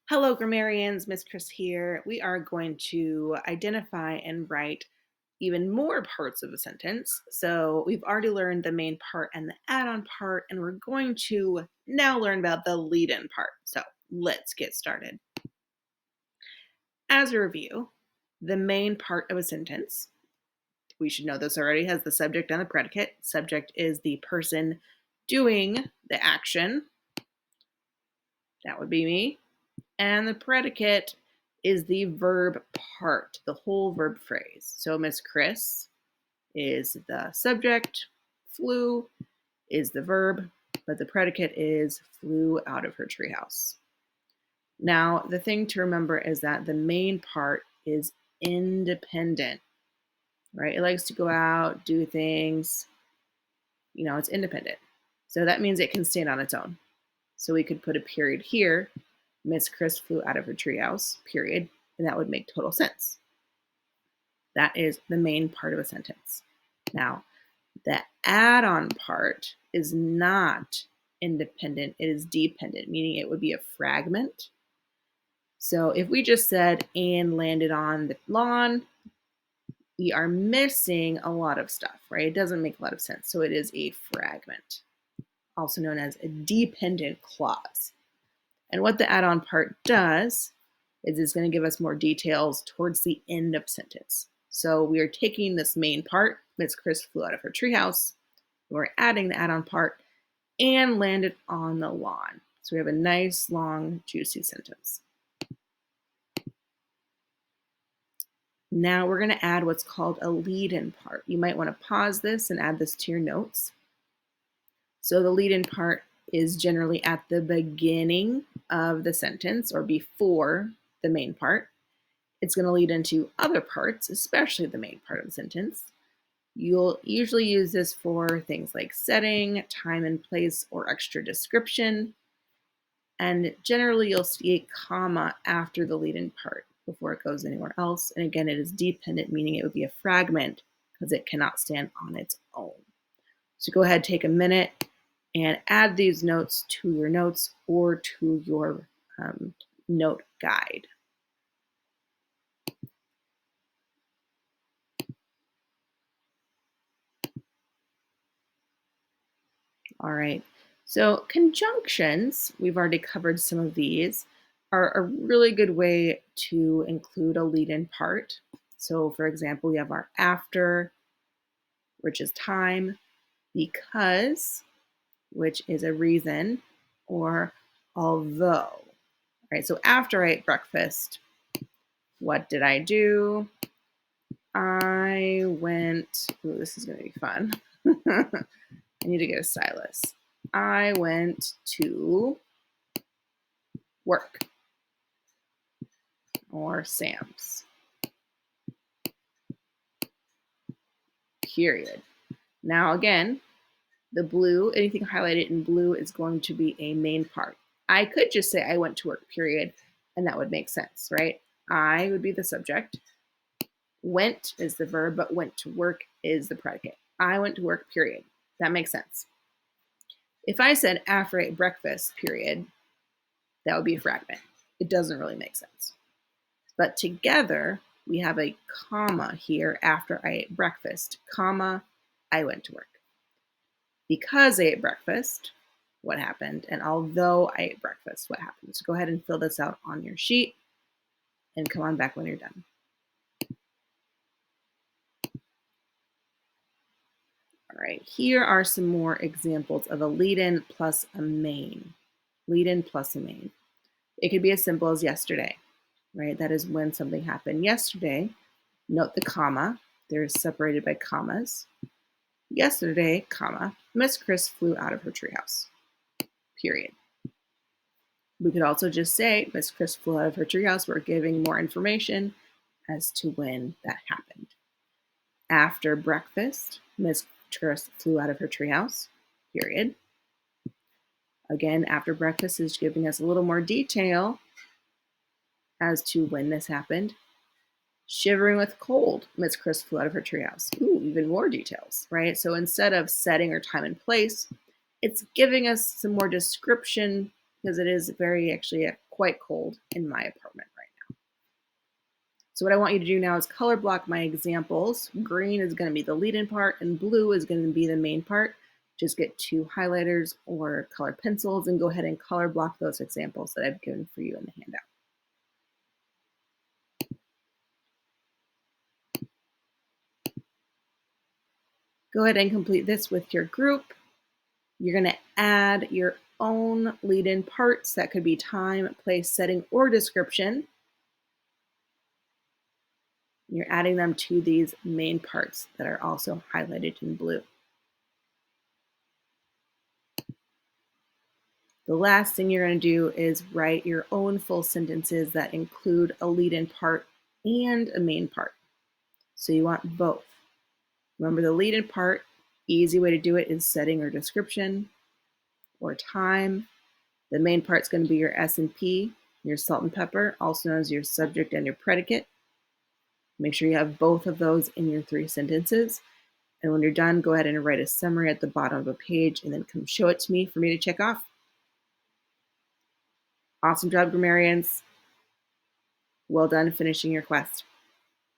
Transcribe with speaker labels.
Speaker 1: Hello, grammarians. Miss Chris here. We are going to identify and write even more parts of a sentence. So we've already learned the main part and the add-on part, and we're going to now learn about the lead-in part. So let's get started. As a review, the main part of a sentence, we should know this already, has the subject and the predicate. Subject is the person doing the action. That would be me. And the predicate is the verb part, the whole verb phrase. So Miss Chris is the subject, flew is the verb, but the predicate is flew out of her treehouse. Now, the thing to remember is that the main part is independent, right? It likes to go out, do things, it's independent. So that means it can stand on its own. So we could put a period here. Miss Chris flew out of her treehouse, period, and that would make total sense. That is the main part of a sentence. Now, the add-on part is not independent, it is dependent, meaning it would be a fragment. So if we just said, and landed on the lawn, we are missing a lot of stuff, right? It doesn't make a lot of sense. So it is a fragment, also known as a dependent clause. And what the add-on part does is it's going to give us more details towards the end of sentence. So we are taking this main part, Miss Chris flew out of her treehouse, we're adding the add-on part, and landed on the lawn. So we have a nice, long, juicy sentence. Now we're going to add what's called a lead-in part. You might want to pause this and add this to your notes. So the lead-in part is generally at the beginning of the sentence or before the main part. It's going to lead into other parts, especially the main part of the sentence. You'll usually use this for things like setting, time and place, or extra description. And generally, you'll see a comma after the lead-in part before it goes anywhere else. And again, it is dependent, meaning it would be a fragment because it cannot stand on its own. So go ahead, take a minute, and add these notes to your notes or to your note guide. All right, so conjunctions, we've already covered some of these, are a really good way to include a lead-in part. So for example, we have our after, which is time, because, which is a reason, or although. Right, so after I ate breakfast, what did I do? I went, ooh, this is gonna be fun. I need to get a stylus. I went to work or Sam's, period. Now again, the blue, anything highlighted in blue is going to be a main part. I could just say I went to work, period, and that would make sense, right? I would be the subject. Went is the verb, but went to work is the predicate. I went to work, period. That makes sense. If I said after I ate breakfast, period, that would be a fragment. It doesn't really make sense. But together, we have a comma here after I ate breakfast, comma, I went to work. Because I ate breakfast, what happened? And although I ate breakfast, what happened? So go ahead and fill this out on your sheet and come on back when you're done. All right, here are some more examples of a lead-in plus a main. Lead-in plus a main. It could be as simple as yesterday, right? That is when something happened yesterday. Note the comma. They're separated by commas. Yesterday, comma, Miss Chris flew out of her treehouse, period. We could also just say Miss Chris flew out of her treehouse. We're giving more information as to when that happened. After breakfast, Miss Chris flew out of her treehouse, period. Again, after breakfast is giving us a little more detail as to when this happened. Shivering with cold, Miss Chris flew out of her treehouse. Ooh, even more details, right? So instead of setting or time and place, it's giving us some more description because it is very actually a quite cold in my apartment right now. So what I want you to do now is color block my examples. Green is going to be the lead-in part and blue is going to be the main part. Just get 2 highlighters or color pencils and go ahead and color block those examples that I've given for you in the handout. Go ahead and complete this with your group. You're going to add your own lead-in parts. That could be time, place, setting, or description. You're adding them to these main parts that are also highlighted in blue. The last thing you're going to do is write your own full sentences that include a lead-in part and a main part. So you want both. Remember the lead-in part, easy way to do it is setting or description or time. The main part's going to be your S&P, your salt and pepper, also known as your subject and your predicate. Make sure you have both of those in your 3 sentences. And when you're done, go ahead and write a summary at the bottom of a page and then come show it to me for me to check off. Awesome job, grammarians. Well done finishing your quest.